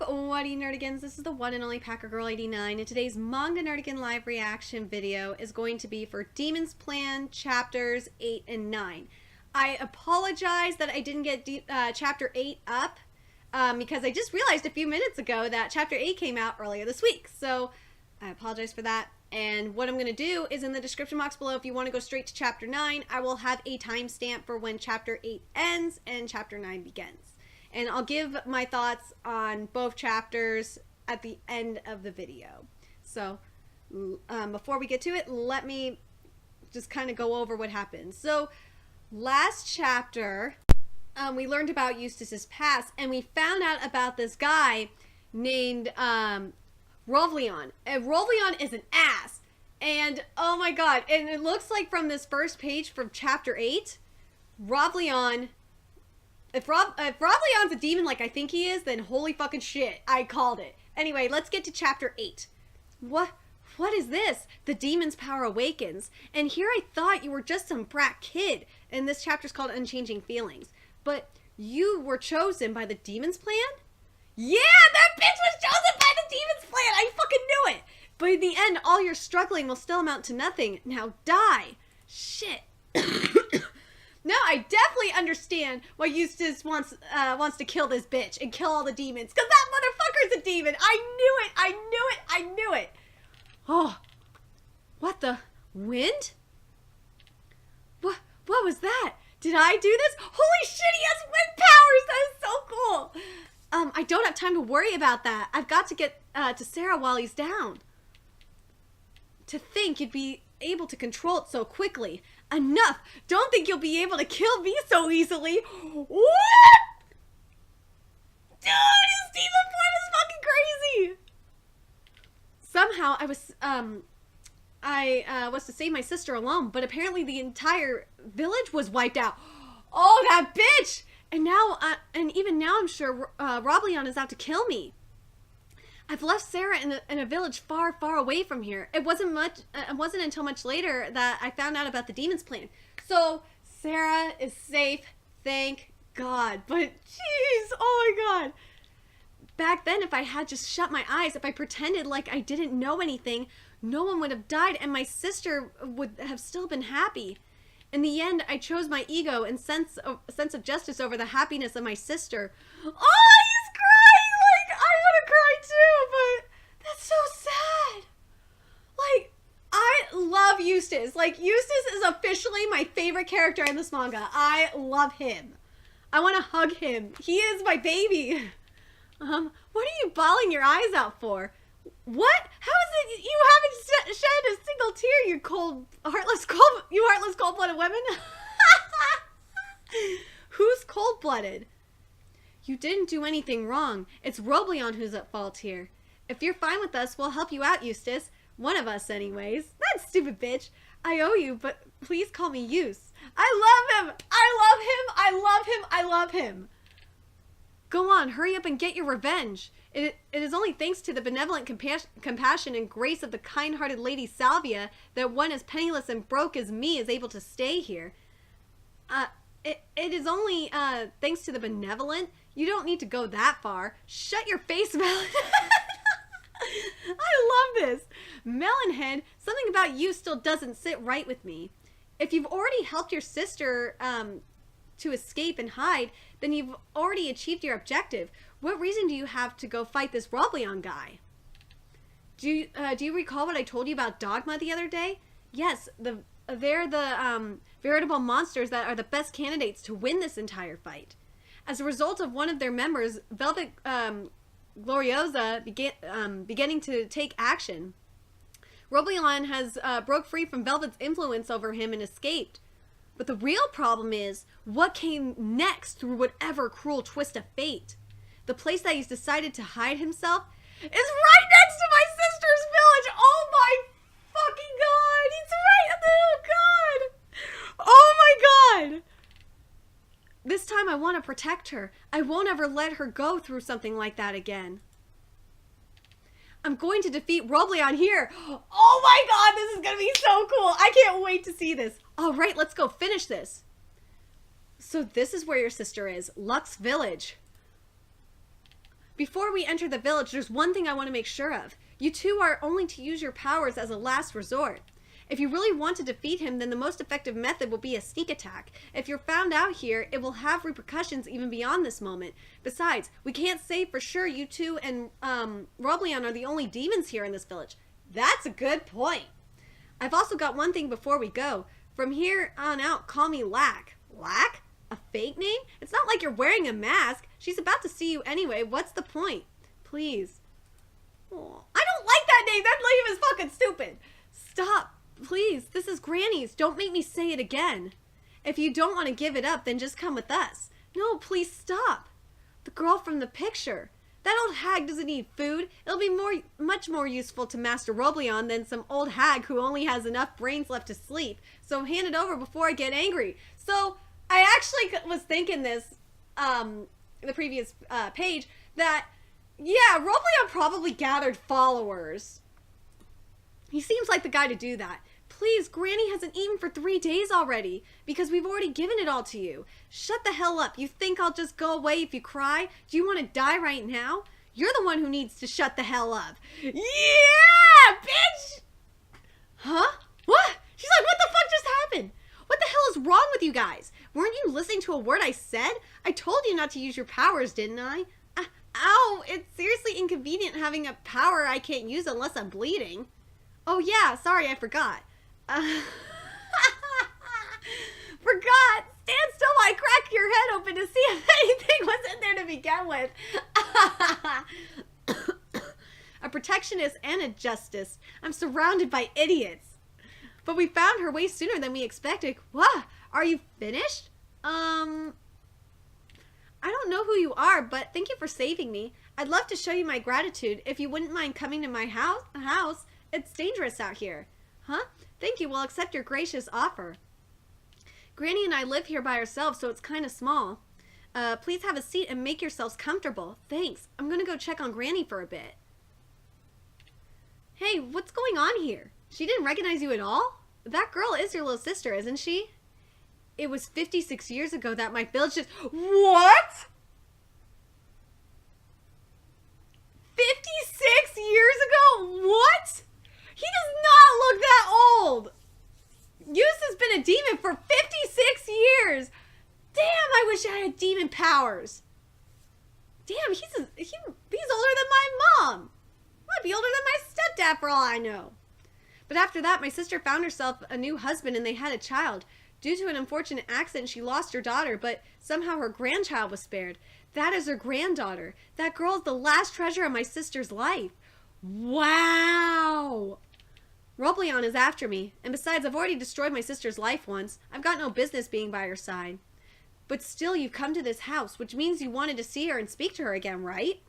up, Whatty Nerdigans? This is the one and only Packer Girl 89, and today's Manga Nerdigan live reaction video is going to be for Demon's Plan chapters 8 and 9. I apologize that I didn't get chapter 8 up because I just realized a few minutes ago that chapter 8 came out earlier this week, so I apologize for that. And what I'm going to do is in the description box below, if you want to go straight to chapter 9, I will have a timestamp for when chapter 8 ends and chapter 9 begins. And I'll give my thoughts on both chapters at the end of the video. So before we get to it, let me just kind of go over what happened. So last chapter, we learned about Eustace's past, and we found out about this guy named ROBLEON. And ROBLEON is an ass. And oh my god, and it looks like from this first page from chapter 8, ROBLEON... If ROBLEON's a demon like I think he is, then holy fucking shit, I called it. Anyway, let's get to chapter 8. What is this? The demon's power awakens. And here I thought you were just some brat kid. And this chapter's called Unchanging Feelings. But you were chosen by the demon's plan? Yeah, that bitch was chosen by the demon's plan! I fucking knew it! But in the end, all your struggling will still amount to nothing. Now die. Shit. No, I definitely understand why Eustace wants to kill this bitch and kill all the demons. Because that motherfucker's a demon. I knew it. I knew it. I knew it. Oh, what the? Wind? What was that? Did I do this? Holy shit, he has wind powers. That is so cool. I don't have time to worry about that. I've got to get to Sarah while he's down. To think you'd be able to control it so quickly. Enough! Don't think you'll be able to kill me so easily! What?! Dude, his demon plan is fucking crazy! Somehow I was to save my sister alone, but apparently the entire village was wiped out. Oh, that bitch! And now, and even now I'm sure ROBLEON is out to kill me. I've left Sarah in a village far, far away from here. It wasn't until much later that I found out about the demon's plan. So Sarah is safe, thank God. But jeez, oh my God. Back then, if I had just shut my eyes, if I pretended like I didn't know anything, no one would have died and my sister would have still been happy. In the end, I chose my ego and sense of justice over the happiness of my sister. Oh, he's crying! Like, I want to cry too, but that's so sad. Like, I love Eustace. Like, Eustace is officially my favorite character in this manga. I love him. I want to hug him. He is my baby. What are you bawling your eyes out for? What? How is it you haven't shed a single tear, you heartless, cold-blooded women? Who's cold-blooded? You didn't do anything wrong. It's ROBLEON who's at fault here. If you're fine with us, we'll help you out, Eustace. One of us, anyways. That stupid bitch. I owe you, but please call me Eustace. I love him! I love him! I love him! I love him! Go on, hurry up and get your revenge. It is only thanks to the benevolent compassion and grace of the kind-hearted Lady Salvia that one as penniless and broke as me is able to stay here. It is only thanks to the benevolent. You don't need to go that far. Shut your face, Melon. I love this. Melonhead, something about you still doesn't sit right with me. If you've already helped your sister to escape and hide, then you've already achieved your objective. What reason do you have to go fight this ROBLEON guy? Do you recall what I told you about Dogma the other day? Yes, they're the veritable monsters that are the best candidates to win this entire fight. As a result of one of their members, Velvet Gloriosa, beginning to take action, ROBLEON has broke free from Velvet's influence over him and escaped. But the real problem is, what came next through whatever cruel twist of fate? The place that he's decided to hide himself is right next to my sister's village! Oh my fucking God! He's right at the... Oh God! Oh my God! This time I want to protect her. I won't ever let her go through something like that again. I'm going to defeat ROBLEON here. Oh my God, this is going to be so cool. I can't wait to see this. All right, let's go finish this. So this is where your sister is, Lux Village. Before we enter the village, there's one thing I want to make sure of. You two are only to use your powers as a last resort. If you really want to defeat him, then the most effective method will be a sneak attack. If you're found out here, it will have repercussions even beyond this moment. Besides, we can't say for sure you two and ROBLEON are the only demons here in this village. That's a good point. I've also got one thing before we go. From here on out, call me Lack. Lack? A fake name? It's not like you're wearing a mask. She's about to see you anyway. What's the point? Please. Oh, I don't like that name. That name is fucking stupid. Stop. Please. This is Granny's. Don't make me say it again. If you don't want to give it up, then just come with us. No, please stop. The girl from the picture. That old hag doesn't need food. It'll be much more useful to Master ROBLEON than some old hag who only has enough brains left to sleep. So hand it over before I get angry. So I actually was thinking this, the previous page, that, yeah, ROBLEON probably gathered followers. He seems like the guy to do that. Please, Granny hasn't eaten for 3 days already, because we've already given it all to you. Shut the hell up. You think I'll just go away if you cry? Do you want to die right now? You're the one who needs to shut the hell up. Yeah, bitch! Huh? What? She's like, what the fuck just happened? What the hell is wrong with you guys? Weren't you listening to a word I said? I told you not to use your powers, didn't I? Ow, it's seriously inconvenient having a power I can't use unless I'm bleeding. Oh yeah, sorry, I forgot. Forgot. Stand still while I crack your head open to see if anything was in there to begin with. A protectionist and a justice. I'm surrounded by idiots. But we found her way sooner than we expected. What? Are you finished? I don't know who you are, but thank you for saving me. I'd love to show you my gratitude if you wouldn't mind coming to my house. It's dangerous out here. Huh? Thank you. We'll accept your gracious offer. Granny and I live here by ourselves, so it's kind of small. Please have a seat and make yourselves comfortable. Thanks. I'm going to go check on Granny for a bit. Hey, what's going on here? She didn't recognize you at all? That girl is your little sister, isn't she? It was 56 years ago that my village just... What? 56 years ago? What? He does not look that old. Yus has been a demon for 56 years. Damn, I wish I had demon powers. Damn, he's older than my mom. Might be older than my stepdad for all I know. But after that, my sister found herself a new husband and they had a child. Due to an unfortunate accident, she lost her daughter, but somehow her grandchild was spared. That is her granddaughter. That girl is the last treasure of my sister's life. Wow. ROBLEON is after me, and besides, I've already destroyed my sister's life once. I've got no business being by her side. But still, you've come to this house, which means you wanted to see her and speak to her again, right?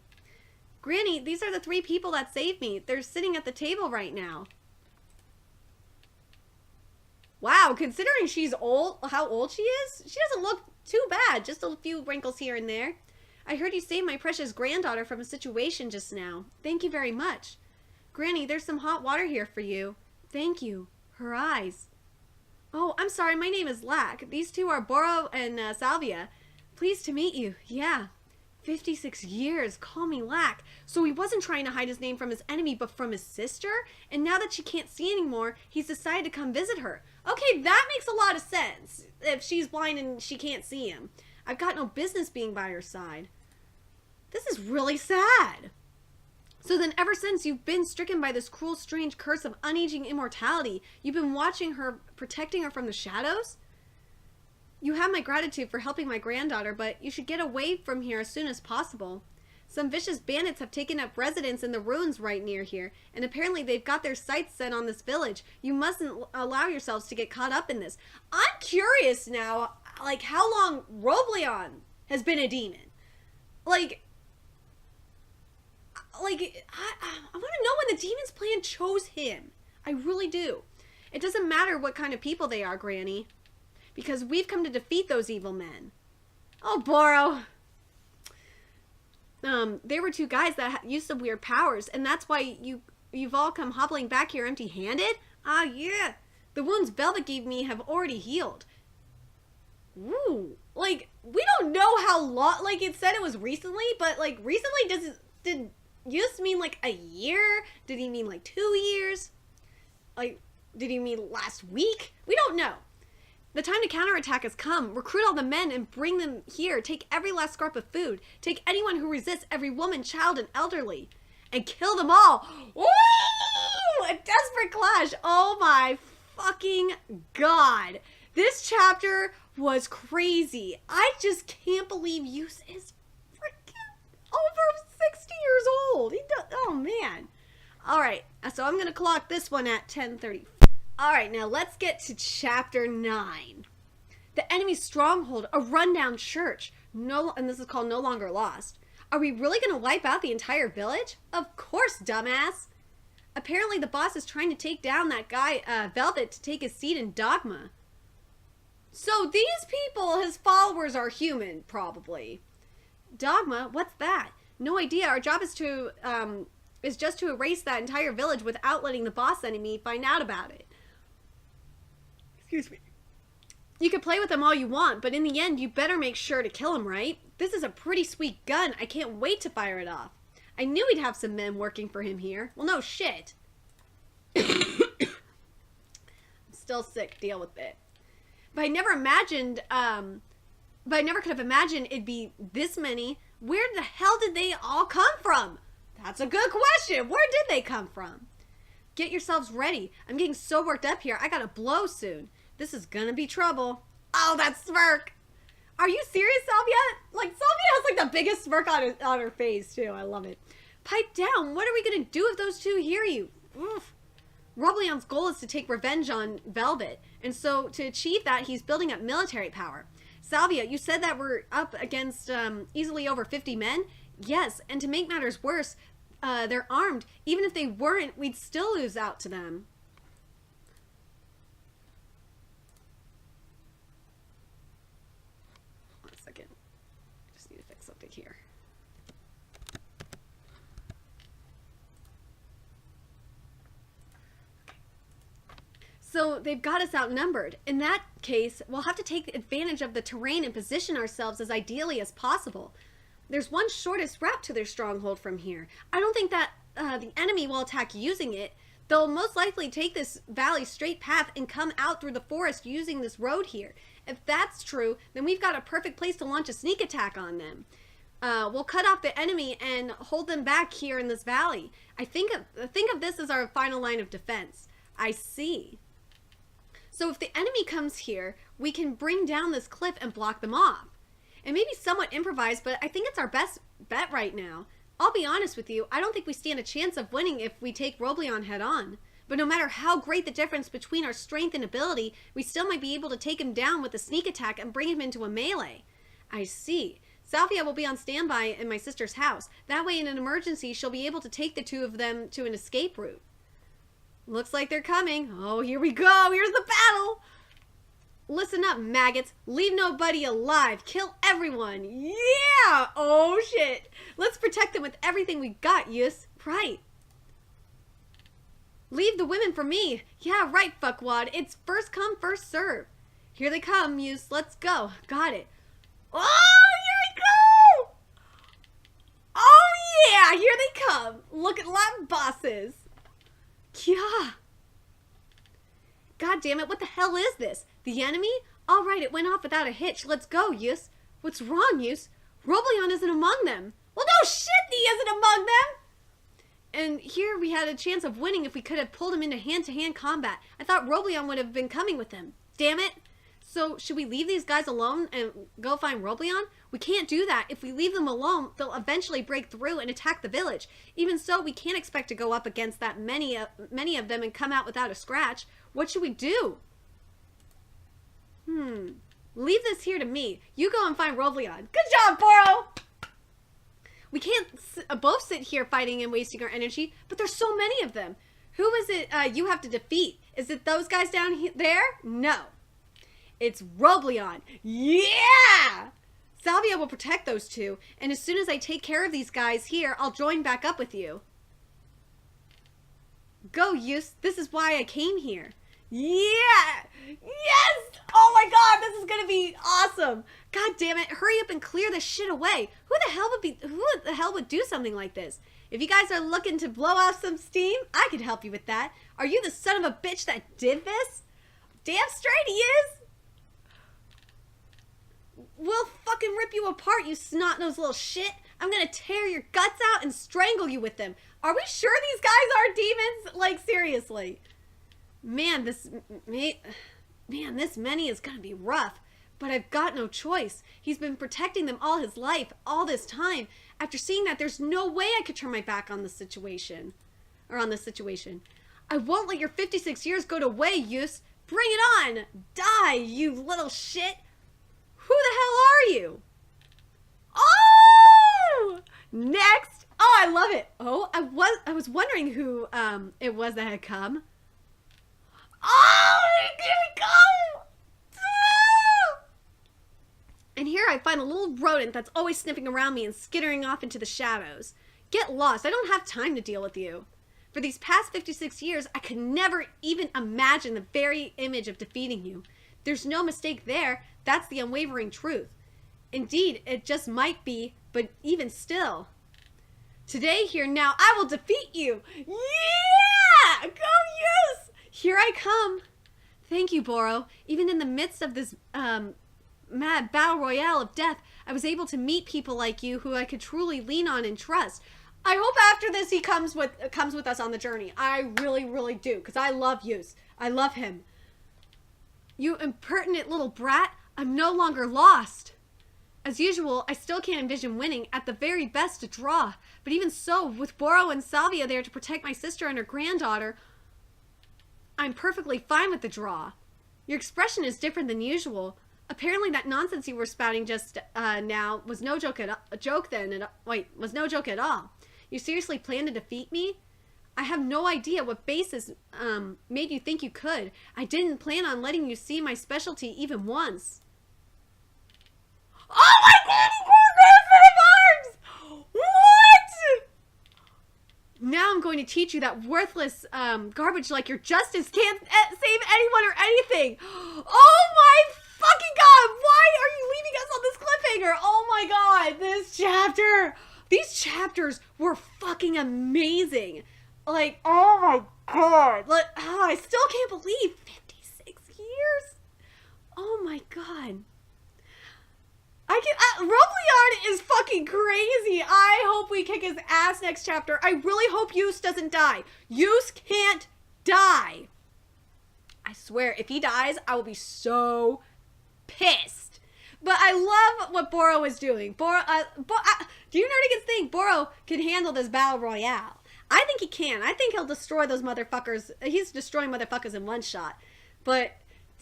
Granny, these are the 3 people that saved me. They're sitting at the table right now. Wow, considering she's old, how old she is, she doesn't look too bad. Just a few wrinkles here and there. I heard you save my precious granddaughter from a situation just now. Thank you very much. Granny, there's some hot water here for you. Thank you. Her eyes. Oh, I'm sorry. My name is Lack. These two are Boro and Salvia. Pleased to meet you. Yeah. 56 years. Call me Lack. So he wasn't trying to hide his name from his enemy, but from his sister? And now that she can't see anymore, he's decided to come visit her. Okay, that makes a lot of sense. If she's blind and she can't see him. I've got no business being by her side. This is really sad. So then ever since you've been stricken by this cruel, strange curse of unaging immortality, you've been watching her, protecting her from the shadows? You have my gratitude for helping my granddaughter, but you should get away from here as soon as possible. Some vicious bandits have taken up residence in the ruins right near here, and apparently they've got their sights set on this village. You mustn't allow yourselves to get caught up in this. I'm curious now, like, how long ROBLEON has been a demon. I want to know when the Demon's Plan chose him. I really do. It doesn't matter what kind of people they are, Granny, because we've come to defeat those evil men. Oh, Boro. There were 2 guys that used some weird powers, and that's why you've all come hobbling back here empty-handed? Ah, yeah. The wounds Velvet gave me have already healed. Ooh. Like, we don't know how long, like it said it was recently, but like recently did Yus mean like a year? Did he mean like 2 years? Like, did he mean last week? We don't know. The time to counterattack has come. Recruit all the men and bring them here. Take every last scrap of food. Take anyone who resists, every woman, child, and elderly. And kill them all. Woo! A desperate clash. Oh my fucking god. This chapter was crazy. I just can't believe Yus is freaking over 60 years old. Oh man. Alright, so I'm going to clock this one at 10:30. Alright, now let's get to chapter 9. The enemy's stronghold, a rundown church. And this is called No Longer Lost. Are we really going to wipe out the entire village? Of course, dumbass. Apparently the boss is trying to take down that guy, Velvet, to take his seat in Dogma. So these people, his followers, are human, probably. Dogma? What's that? No idea. Our job is just to erase that entire village without letting the boss enemy find out about it. Excuse me. You can play with them all you want, but in the end, you better make sure to kill him, right? This is a pretty sweet gun. I can't wait to fire it off. I knew he'd have some men working for him here. Well, no shit. I'm still sick. Deal with it. But I never could have imagined it'd be this many. Where the hell did they all come from? That's a good question. Where did they come from? Get yourselves ready. I'm getting so worked up here. I gotta blow soon. This is gonna be trouble. Oh, that smirk. Are you serious, Salvia? Like, Salvia has like the biggest smirk on her face, too. I love it. Pipe down. What are we gonna do if those two hear you? Oof. ROBLEON's goal is to take revenge on Velvet. And so to achieve that, he's building up military power. Salvia, you said that we're up against easily over 50 men? Yes, and to make matters worse, they're armed. Even if they weren't, we'd still lose out to them. One second. I just need to fix something here. So they've got us outnumbered. In that case, we'll have to take advantage of the terrain and position ourselves as ideally as possible. There's one shortest route to their stronghold from here. I don't think that the enemy will attack using it. They'll most likely take this valley straight path and come out through the forest using this road here. If that's true, then we've got a perfect place to launch a sneak attack on them. We'll cut off the enemy and hold them back here in this valley. I think of this as our final line of defense. I see. So if the enemy comes here, we can bring down this cliff and block them off. It may be somewhat improvised, but I think it's our best bet right now. I'll be honest with you, I don't think we stand a chance of winning if we take ROBLEON head on. But no matter how great the difference between our strength and ability, we still might be able to take him down with a sneak attack and bring him into a melee. I see. Salvia will be on standby in my sister's house. That way in an emergency, she'll be able to take the two of them to an escape route. Looks like they're coming. Oh, here we go. Here's the battle. Listen up, maggots. Leave nobody alive. Kill everyone. Yeah! Oh, shit. Let's protect them with everything we got, Yus. Right. Leave the women for me. Yeah, right, fuckwad. It's first come, first serve. Here they come, Yus. Let's go. Got it. Oh, here we go! Oh, yeah! Here they come. Look at lab bosses. Yeah. God damn it, what the hell is this? The enemy? All right, it went off without a hitch. Let's go, Yus. What's wrong, Yus? ROBLEON isn't among them. Well, no shit, he isn't among them. And here we had a chance of winning if we could have pulled him into hand-to-hand combat. I thought ROBLEON would have been coming with him. Damn it. So, should we leave these guys alone and go find ROBLEON? We can't do that. If we leave them alone, they'll eventually break through and attack the village. Even so, we can't expect to go up against that many of them and come out without a scratch. What should we do? Leave this here to me. You go and find ROBLEON. Good job, Boro! We can't both sit here fighting and wasting our energy, but there's so many of them. Who is it you have to defeat? Is it those guys down there? No. It's ROBLEON. Yeah! Salvia will protect those two, and as soon as I take care of these guys here, I'll join back up with you. Go, Yus. This is why I came here. Yeah! Yes! Oh my god, this is gonna be awesome! God damn it, hurry up and clear this shit away. Who the hell would do something like this? If you guys are looking to blow off some steam, I could help you with that. Are you the son of a bitch that did this? Damn straight he is! We'll fucking rip you apart, you snot-nosed little shit. I'm gonna tear your guts out and strangle you with them. Are we sure these guys are demons? Like, seriously. Man, this Manny is gonna be rough. But I've got no choice. He's been protecting them all his life, all this time. After seeing that, there's no way I could turn my back on this situation. I won't let your 56 years go to waste, Yus. Bring it on! Die, you little shit! Who the hell are you? Oh! Next! Oh, I love it. Oh, I was wondering who it was that had come. Oh, here we go! And here I find a little rodent that's always sniffing around me and skittering off into the shadows. Get lost. I don't have time to deal with you. For these past 56 years, I could never even imagine the very image of defeating you. There's no mistake there. That's the unwavering truth. Indeed, it just might be, but even still. Today, here, now, I will defeat you. Yeah! Go, yes! Here I come. Thank you, Boro. Even in the midst of this mad battle royale of death, I was able to meet people like you who I could truly lean on and trust. I hope after this he comes with us on the journey. I really, really do, because I love Yus. I love him. You impertinent little brat, I'm no longer lost. As usual, I still can't envision winning, at the very best a draw. But even so, with Boro and Salvia there to protect my sister and her granddaughter, I'm perfectly fine with the draw. Your expression is different than usual. Apparently that nonsense you were spouting just now was no joke was no joke at all. You seriously plan to defeat me? I have no idea what basis made you think you could. I didn't plan on letting you see my specialty even once. Oh my god, he grew a arms! What? Now I'm going to teach you that worthless garbage like your justice can't save anyone or anything. Oh my fucking god, why are you leaving us on this cliffhanger? Oh my god, this chapter. These chapters were fucking amazing. Like, oh my god. Like, oh, I still can't believe 56 years. Oh my god. ROBLEON is fucking crazy. I hope we kick his ass next chapter. I really hope Yus doesn't die. Yus can't die. I swear, if he dies, I will be so pissed. But I love what Boro is doing. Do you nerdigans think Boro can handle this battle royale? I think he can. I think he'll destroy those motherfuckers. He's destroying motherfuckers in one shot. But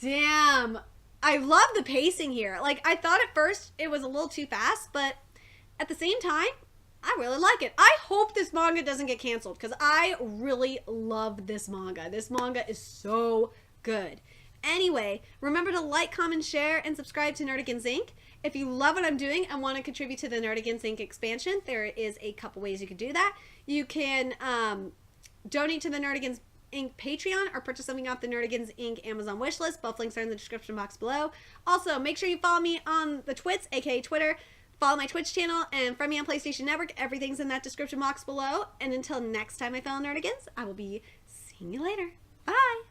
damn, I love the pacing here. Like, I thought at first it was a little too fast, but at the same time, I really like it. I hope this manga doesn't get canceled because I really love this manga. This manga is so good. Anyway, remember to like, comment, share, and subscribe to Nerdigans Inc. If you love what I'm doing and want to contribute to the Nerdigans Inc. expansion, there is a couple ways you can do that. You can donate to the Nerdigans Inc. Patreon or purchase something off the Nerdigans Inc. Amazon wishlist. Both links are in the description box below. Also, make sure you follow me on the Twits, aka Twitter. Follow my Twitch channel and friend me on PlayStation Network. Everything's in that description box below. And until next time, my fellow Nerdigans, I will be seeing you later. Bye!